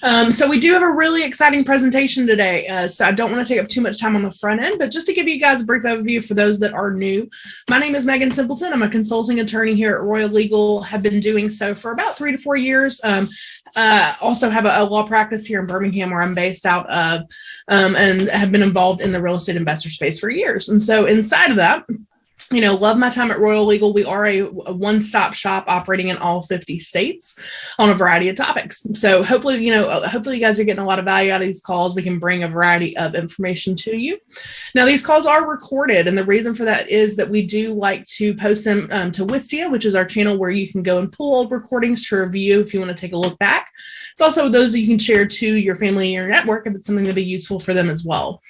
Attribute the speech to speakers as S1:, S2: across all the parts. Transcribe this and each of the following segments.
S1: So we do have a really exciting presentation today. So I don't want to take up too much time on the front end, but just to give you guys a brief overview for those that are new, my name is Megan Simpleton. I'm a consulting attorney here at Royal Legal, have been doing so for about 3 to 4 years. Also have a law practice here in Birmingham where I'm based out of, and have been involved in the real estate investor space for years. And so inside of that, love my time at Royal Legal. We are a one-stop shop operating in all 50 states on a variety of topics. So hopefully, hopefully you guys are getting a lot of value out of these calls. We can bring a variety of information to you. Now, these calls are recorded, and the reason for that is that we do like to post them to Wistia, which is our channel where you can go and pull old recordings to review if you want to take a look back. It's also those that you can share to your family or your network if it's something that'd be useful for them as well.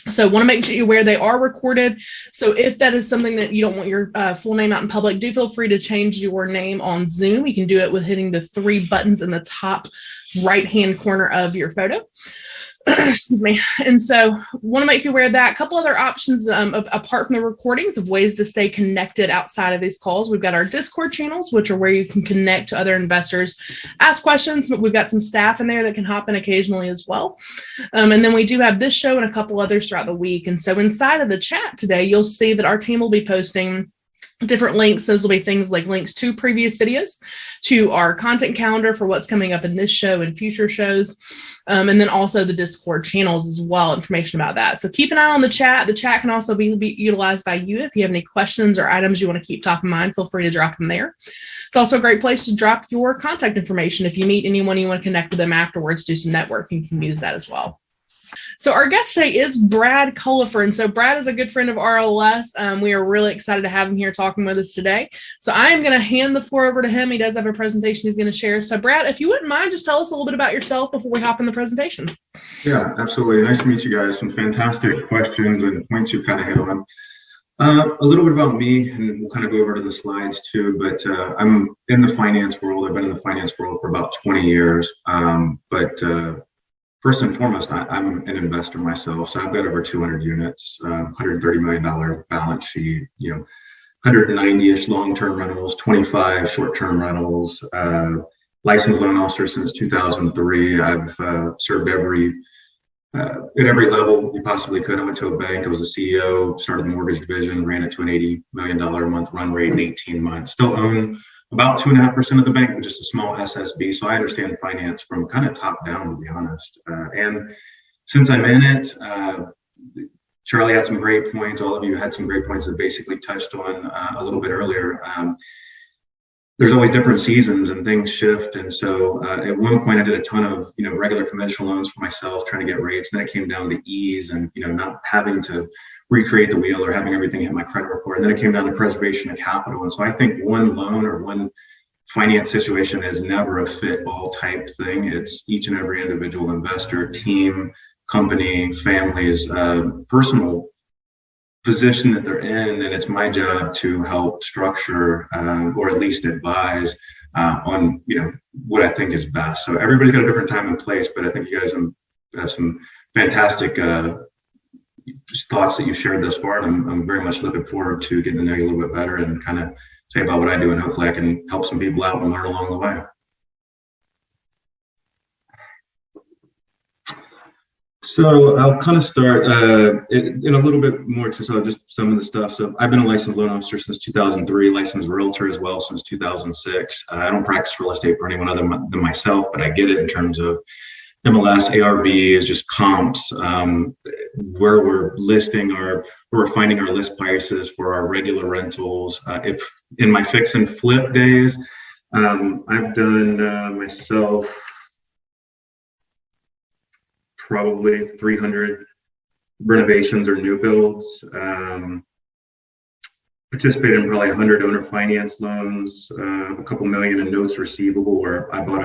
S1: So want to make sure you're aware they are recorded. So if that is something that you don't want your full name out in public, do feel free to change your name on Zoom. You can do it with hitting the 3 buttons in the top right-hand corner of your photo. Excuse me. And so want to make you aware of that. A couple other options apart from the recordings of ways to stay connected outside of these calls. We've got our Discord channels, which are where you can connect to other investors, ask questions, but we've got some staff in there that can hop in occasionally as well. And then we do have this show and a couple others throughout the week. And so inside of the chat today, you'll see that our team will be posting different links. Those will be things like links to previous videos, to our content calendar for what's coming up in this show and future shows, and then also the Discord channels as well, information about that. So keep an eye on the chat. The chat can also be utilized by you. If you have any questions or items you want to keep top of mind, feel free to drop them there. It's also a great place to drop your contact information. If you meet anyone you want to connect with them afterwards, do some networking, you can use that as well. So our guest today is Brad Cullipher. And so Brad is a good friend of RLS. We are really excited to have him here talking with us today. So I am going to hand the floor over to him. He does have a presentation he's going to share. So Brad, if you wouldn't mind, just tell us a little bit about yourself before we hop in the presentation.
S2: Yeah, absolutely. Nice to meet you guys. Some fantastic questions and points you've kind of hit on. A little bit about me, and we'll kind of go over to the slides too, but I'm in the finance world. I've been in the finance world for about 20 years. First and foremost, I'm an investor myself, so I've got over 200 units, $130 million balance sheet, 190-ish long-term rentals, 25 short-term rentals, licensed loan officer since 2003. I've served at every level you possibly could. I went to a bank, I was a CEO, started the mortgage division, ran it to an $80 million a month run rate in 18 months. Still own about 2.5% of the bank, but just a small SSB. So I understand finance from kind of top down, to be honest. And since I'm in it, Charlie had some great points. All of you had some great points that basically touched on a little bit earlier. There's always different seasons and things shift. And so at one point I did a ton of, regular conventional loans for myself, trying to get rates. And then it came down to ease and, not having to recreate the wheel or having everything hit my credit report. And then it came down to preservation of capital. And so I think one loan or one finance situation is never a fit all type thing. It's each and every individual investor, team, company, family's personal position that they're in. And it's my job to help structure or at least advise on, what I think is best. So everybody's got a different time and place, but I think you guys have some fantastic thoughts that you shared thus far, and I'm very much looking forward to getting to know you a little bit better and kind of tell you about what I do, and hopefully I can help some people out and learn along the way. So I'll kind of start in a little bit more to just some of the stuff. So I've been a licensed loan officer since 2003, licensed realtor as well since 2006. I don't practice real estate for anyone other than myself, but I get it in terms of MLS, ARV is just comps, where we're listing where we're finding our list prices for our regular rentals. If in my fix and flip days, I've done myself probably 300 renovations or new builds. Participated in probably 100 owner finance loans, a couple million in notes receivable where I bought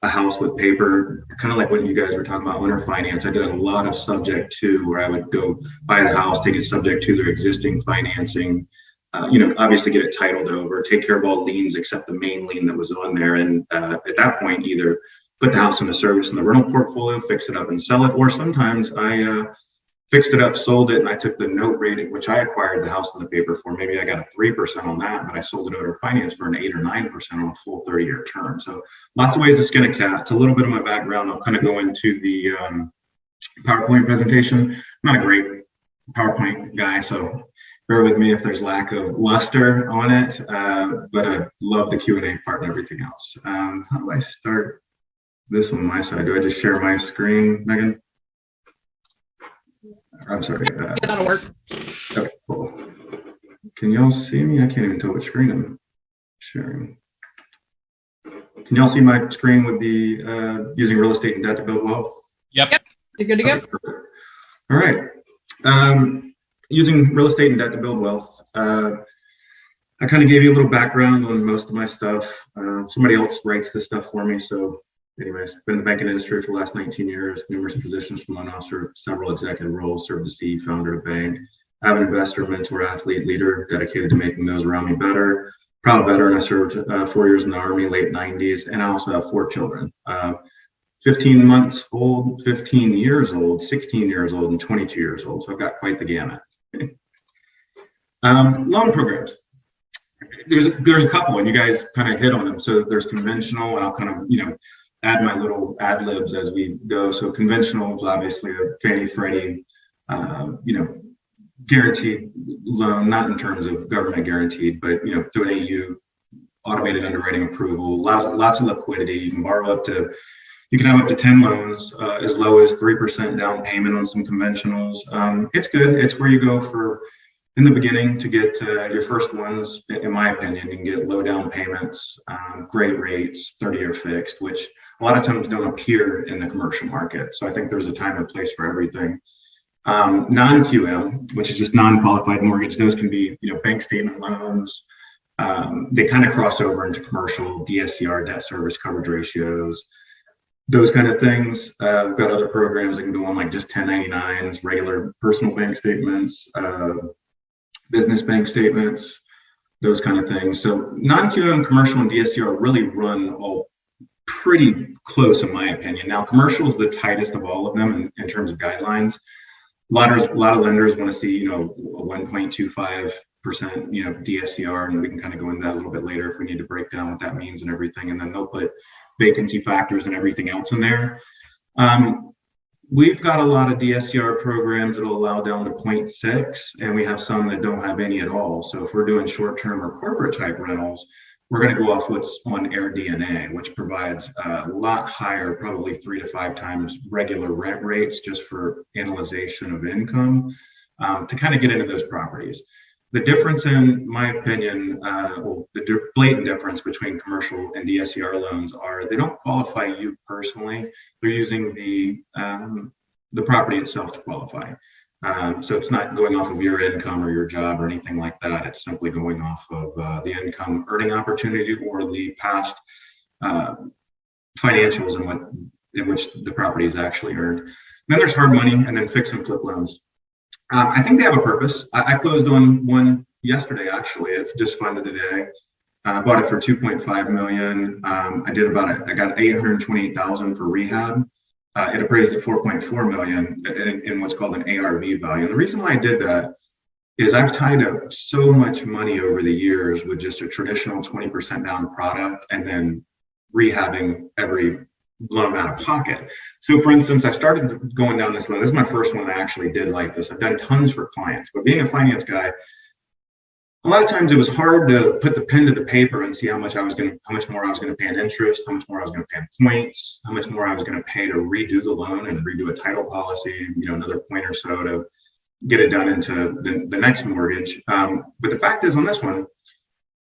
S2: a house with paper, kind of like what you guys were talking about, owner finance. I did a lot of subject to where I would go buy the house, take it subject to their existing financing, obviously get it titled over, take care of all liens except the main lien that was on there. And at that point, either put the house into service in the rental portfolio, fix it up and sell it, or sometimes I fixed it up, sold it, and I took the note rate at which I acquired the house and the paper for. Maybe I got a 3% on that, but I sold it over finance for an 8 or 9% on a full 30-year term. So lots of ways to skin a cat. It's a little bit of my background. I'll kind of go into the PowerPoint presentation. I'm not a great PowerPoint guy, so bear with me if there's lack of luster on it, but I love the Q&A part and everything else. How do I start this on my side? Do I just share my screen, Megan? I'm sorry.
S1: That'll work.
S2: Okay, cool. Can y'all see me? I can't even tell what screen I'm sharing. Can y'all see my screen with the using real estate and debt to build wealth?
S3: Yep.
S1: You're good to go.
S2: Perfect. All right. Using real estate and debt to build wealth. I kind of gave you a little background on most of my stuff. Somebody else writes this stuff for me. So anyways, been in the banking industry for the last 19 years, numerous positions from loan officer, several executive roles, served as CEO, founder of a bank. I'm an investor, mentor, athlete, leader, dedicated to making those around me better. Proud veteran. I served 4 years in the Army, late 90s, and I also have 4 children. 15 months old, 15 years old, 16 years old, and 22 years old. So I've got quite the gamut. Loan programs. There's a couple, and you guys kind of hit on them. So there's conventional, and I'll kind of add my little ad libs as we go. So conventional is obviously a Fannie Freddie, guaranteed loan, not in terms of government guaranteed, but through an AU, automated underwriting approval, lots of liquidity. You can have up to 10 loans, as low as 3% down payment on some conventionals. It's good. It's where you go for in the beginning to get your first ones. In my opinion, you can get low down payments, great rates, 30-year fixed, which a lot of times don't appear in the commercial market. So I think there's a time and place for everything. Non-QM, which is just non-qualified mortgage, those can be bank statement loans. They kind of cross over into commercial, DSCR, debt service coverage ratios, those kind of things. We've got other programs that can go on, like just 1099s, regular personal bank statements, business bank statements, those kind of things. So non-QM, commercial, and DSCR really run all pretty close, in my opinion. Now, commercial is the tightest of all of them in terms of guidelines. A lot of lenders want to see, a 1.25%, DSCR, and we can kind of go into that a little bit later if we need to break down what that means and everything. And then they'll put vacancy factors and everything else in there. We've got a lot of DSCR programs that will allow down to 0.6, and we have some that don't have any at all. So if we're doing short-term or corporate type rentals, we're going to go off what's on AirDNA, which provides a lot higher, probably 3 to 5 times regular rent rates just for analyzation of income, to kind of get into those properties. The difference, in my opinion, the blatant difference between commercial and DSCR loans are they don't qualify you personally. They're using the property itself to qualify. So it's not going off of your income or your job or anything like that. It's simply going off of the income earning opportunity or the past financials in which the property is actually earned. Then there's hard money, and then fix and flip loans. I think they have a purpose. I closed on one yesterday, actually. It's just funded today. I bought it for $2.5 million. I got $828,000 for rehab. It appraised at $4.4 million in what's called an ARV value. And the reason why I did that is I've tied up so much money over the years with just a traditional 20% down product and then rehabbing every loan out of pocket. So for instance, I started going down this loan. This is my first one I actually did like this. I've done tons for clients, but being a finance guy, a lot of times it was hard to put the pen to the paper and see how much more I was going to pay in interest, how much more I was going to pay in points, how much more I was going to pay to redo the loan and redo a title policy, another point or so to get it done into the next mortgage. But the fact is on this one,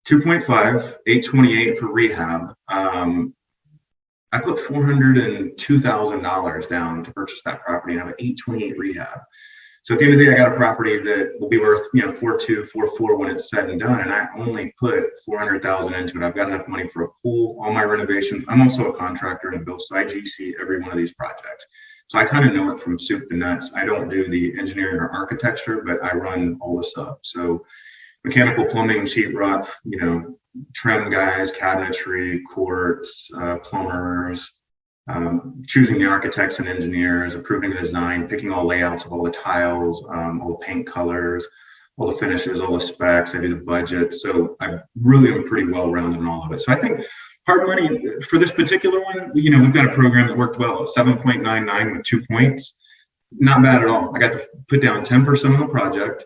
S2: 2.5, 828 for rehab. I put $402,000 down to purchase that property, and I have an 828 rehab. So at the end of the day, I got a property that will be worth 4.2, 4.4 when it's said and done, and I only put $400,000 into it. I've got enough money for a pool, all my renovations. I'm also a contractor and a builder, so I GC every one of these projects. So I kind of know it from soup to nuts. I don't do the engineering or architecture, but I run all this up. So mechanical, plumbing, sheetrock, trim guys, cabinetry, quartz, plumbers, choosing the architects and engineers, approving the design, picking all layouts of all the tiles, all the paint colors, all the finishes, all the specs. I do the budget. So I really am pretty well rounded in all of it. So I think hard money for this particular one, we've got a program that worked well, 7.99 with 2 points. Not bad at all. I got to put down 10% on the project.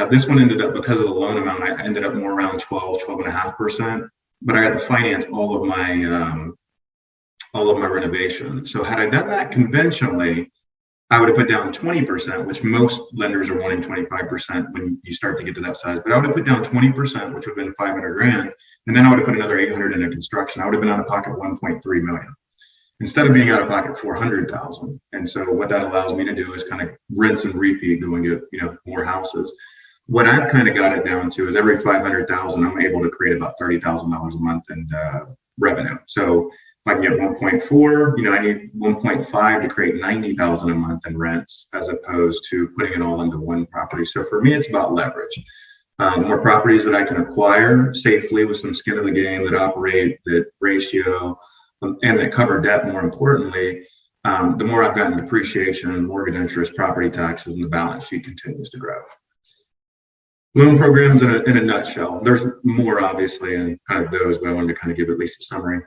S2: This one ended up, because of the loan amount, I ended up more around 12.5%, but I got to finance all of my renovation. So had I done that conventionally, I would have put down 20%, which most lenders are wanting 25% when you start to get to that size. But I would have put down 20%, which would have been 500 grand. And then I would have put another 800 into construction. I would have been out of pocket 1.3 million instead of being out of pocket 400,000. And so what that allows me to do is kind of rinse and repeat, go and get, more houses. What I've kind of got it down to is every 500,000, I'm able to create about $30,000 a month in revenue. So if I can get 1.4, I need 1.5 to create 90,000 a month in rents, as opposed to putting it all into one property. So for me, it's about leverage. More properties that I can acquire safely with some skin in the game, that operate, that ratio, and that cover debt, more importantly, the more I've gotten depreciation, mortgage interest, property taxes, and the balance sheet continues to grow. Loan programs in a nutshell. There's more, obviously, and kind of those, but I wanted to kind of give at least a summary.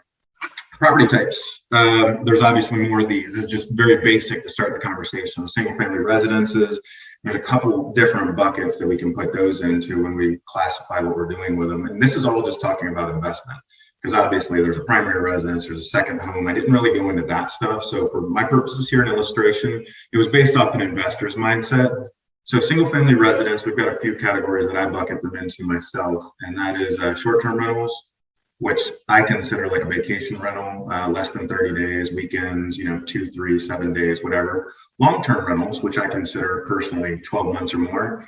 S2: Property types. There's obviously more of these. It's just very basic to start the conversation. Single family residences. There's a couple different buckets that we can put those into when we classify what we're doing with them. And this is all just talking about investment, because obviously there's a primary residence, there's a second home. I didn't really go into that stuff. So for my purposes here in illustration, it was based off an investor's mindset. So single family residence, we've got a few categories that I bucket them into myself, and that is short-term rentals, which I consider like a vacation rental, less than 30 days, weekends, 2, 3, 7 days, whatever. Long-term rentals, which I consider personally 12 months or more.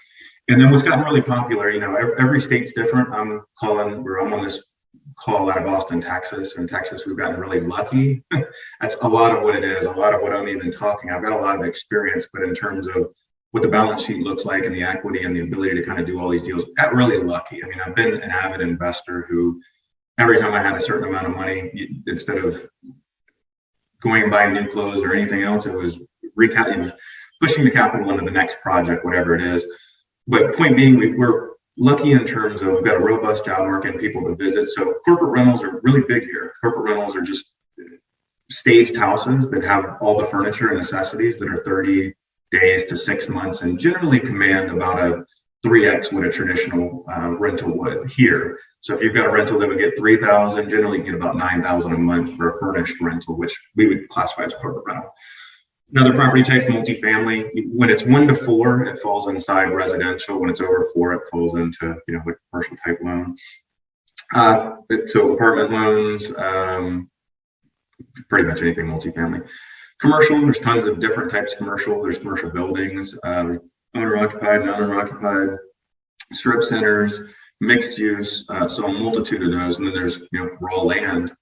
S2: And then what's gotten really popular, every state's different. I'm on this call out of Austin, Texas. In Texas, we've gotten really lucky. That's a lot of what it is, a lot of what I'm even talking. I've got a lot of experience, but in terms of what the balance sheet looks like and the equity and the ability to kind of do all these deals, got really lucky. I mean, I've been an avid investor who, every time I had a certain amount of money, instead of going and buying new clothes or anything else, it was pushing the capital into the next project, whatever it is. But point being, we're lucky in terms of we've got a robust job market and people to visit. So corporate rentals are really big here. Corporate rentals are just staged houses that have all the furniture and necessities that are 30 days to 6 months and generally command about a 3x what a traditional rental would here. So if you've got a rental that would get 3,000, generally you get about 9,000 a month for a furnished rental, which we would classify as corporate rental. Another property type, multifamily. When it's 1 to 4, it falls inside residential. When it's over 4, it falls into like commercial type loan. So apartment loans, pretty much anything multifamily. Commercial, there's tons of different types of commercial. There's commercial buildings, owner-occupied, non-owner-occupied, strip centers, mixed use, so a multitude of those. And then there's raw land.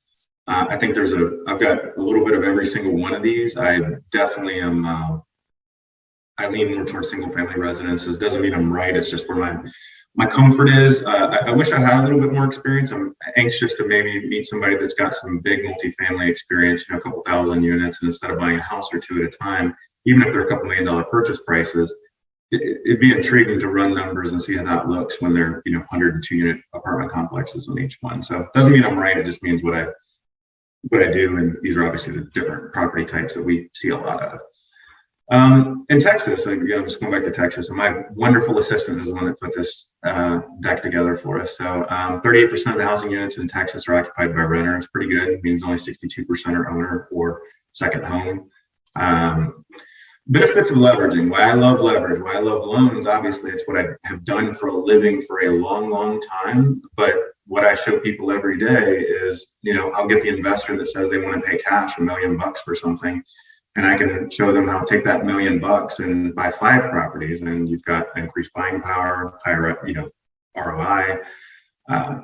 S2: I think I've got a little bit of every single one of these. I definitely am, I lean more towards single family residences. Doesn't mean I'm right. It's just where my comfort is. I wish I had a little bit more experience. I'm anxious to maybe meet somebody that's got some big multifamily experience, a couple thousand units, and instead of buying a house or two at a time, even if they're $2 million purchase prices, it'd be intriguing to run numbers and see how that looks when they're 102 unit apartment complexes on each one. So it doesn't mean I'm right. It just means what I do, and these are obviously the different property types that we see a lot of. In Texas, I'm just going back to Texas, and my wonderful assistant is the one that put this deck together for us. So 38% of the housing units in Texas are occupied by renters. Pretty good. It means only 62% are owner or second home. Benefits of leveraging. Why I love leverage, why I love loans. Obviously, it's what I have done for a living for a long, long time. But what I show people every day is, I'll get the investor that says they want to pay cash $1 million for something. And I can show them how to take that $1 million and buy 5 properties, and you've got increased buying power, higher, ROI,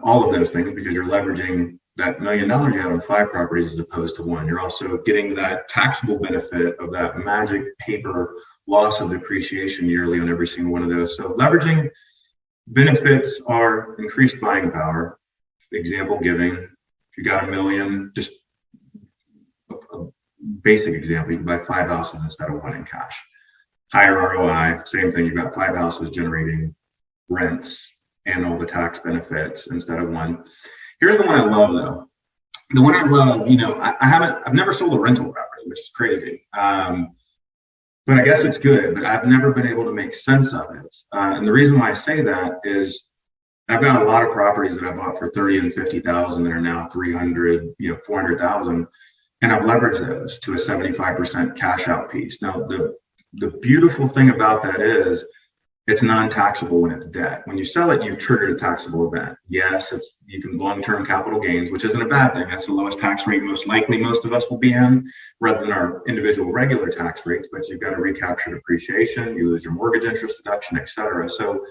S2: all of those things, because you're leveraging that $1 million you have on 5 properties as opposed to 1. You're also getting that taxable benefit of that magic paper loss of depreciation yearly on every single one of those. So leveraging benefits are increased buying power. Example giving, if you got $1 million, just basic example, you can buy 5 houses instead of 1 in cash. Higher ROI, same thing. You've got 5 houses generating rents and all the tax benefits instead of 1. Here's the one I love though. The one I love, I've never sold a rental property, which is crazy. But I guess it's good, but I've never been able to make sense of it. And the reason why I say that is I've got a lot of properties that I bought for 30 and 50,000 that are now 300, 400,000. And I've leveraged those to a 75% cash out piece. Now, the beautiful thing about that is it's non-taxable when it's debt. When you sell it, you've triggered a taxable event. Yes, you can long-term capital gains, which isn't a bad thing. That's the lowest tax rate most likely most of us will be in, rather than our individual regular tax rates. But you've got to recapture depreciation, you lose your mortgage interest deduction, et cetera. So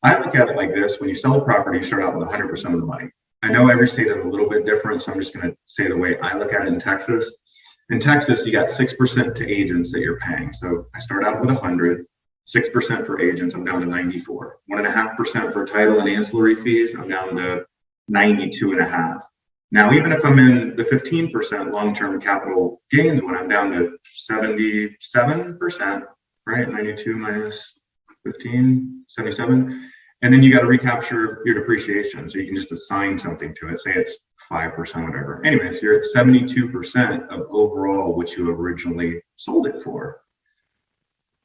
S2: I look at it like this: when you sell a property, you start out with 100% of the money. I know every state is a little bit different, so I'm just going to say the way I look at it in Texas. In Texas, you got 6% to agents that you're paying. So I start out with 100. 6% for agents, I'm down to 94. 1.5% for title and ancillary fees, I'm down to 92.5. Now, even if I'm in the 15% long-term capital gains one, I'm down to 77%, right? 92 minus 15, 77. And then you got to recapture your depreciation. So you can just assign something to it. Say it's 5%, whatever. Anyways, you're at 72% of overall what you originally sold it for.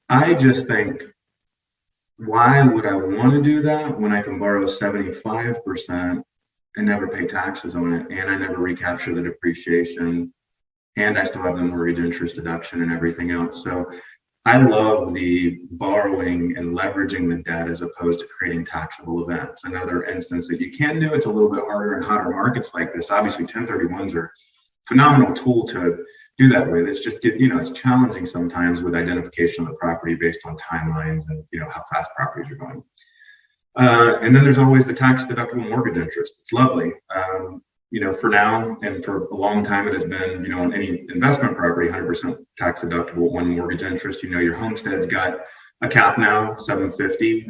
S2: I just think, why would I want to do that when I can borrow 75% and never pay taxes on it, and I never recapture the depreciation, and I still have the mortgage interest deduction and everything else? So I love the borrowing and leveraging the debt as opposed to creating taxable events. Another instance that you can do, it's a little bit harder in hotter markets like this. Obviously, 1031s are a phenomenal tool to do that with. It's just, it's challenging sometimes with identification of the property based on timelines and, how fast properties are going. And then there's always the tax deductible mortgage interest. It's lovely. For now and for a long time, it has been, on any investment property, 100% tax deductible, 1 mortgage interest. Your homestead's got a cap now, 750.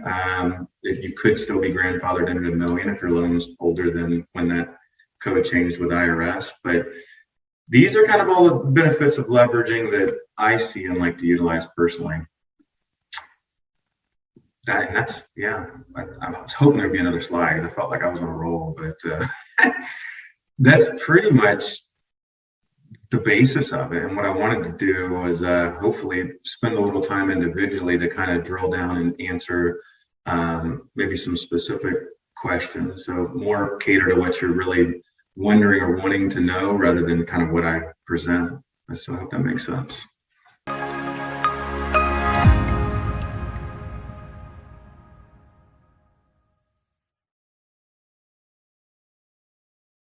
S2: If you could still be grandfathered into $1 million if your loan's older than when that code changed with IRS. But these are kind of all the benefits of leveraging that I see and like to utilize personally. I was hoping there'd be another slide because I felt like I was on a roll, but that's pretty much the basis of it. And what I wanted to do was hopefully spend a little time individually to kind of drill down and answer maybe some specific questions. So more cater to what you're really wondering or wanting to know rather than kind of what I present. So I hope that makes sense.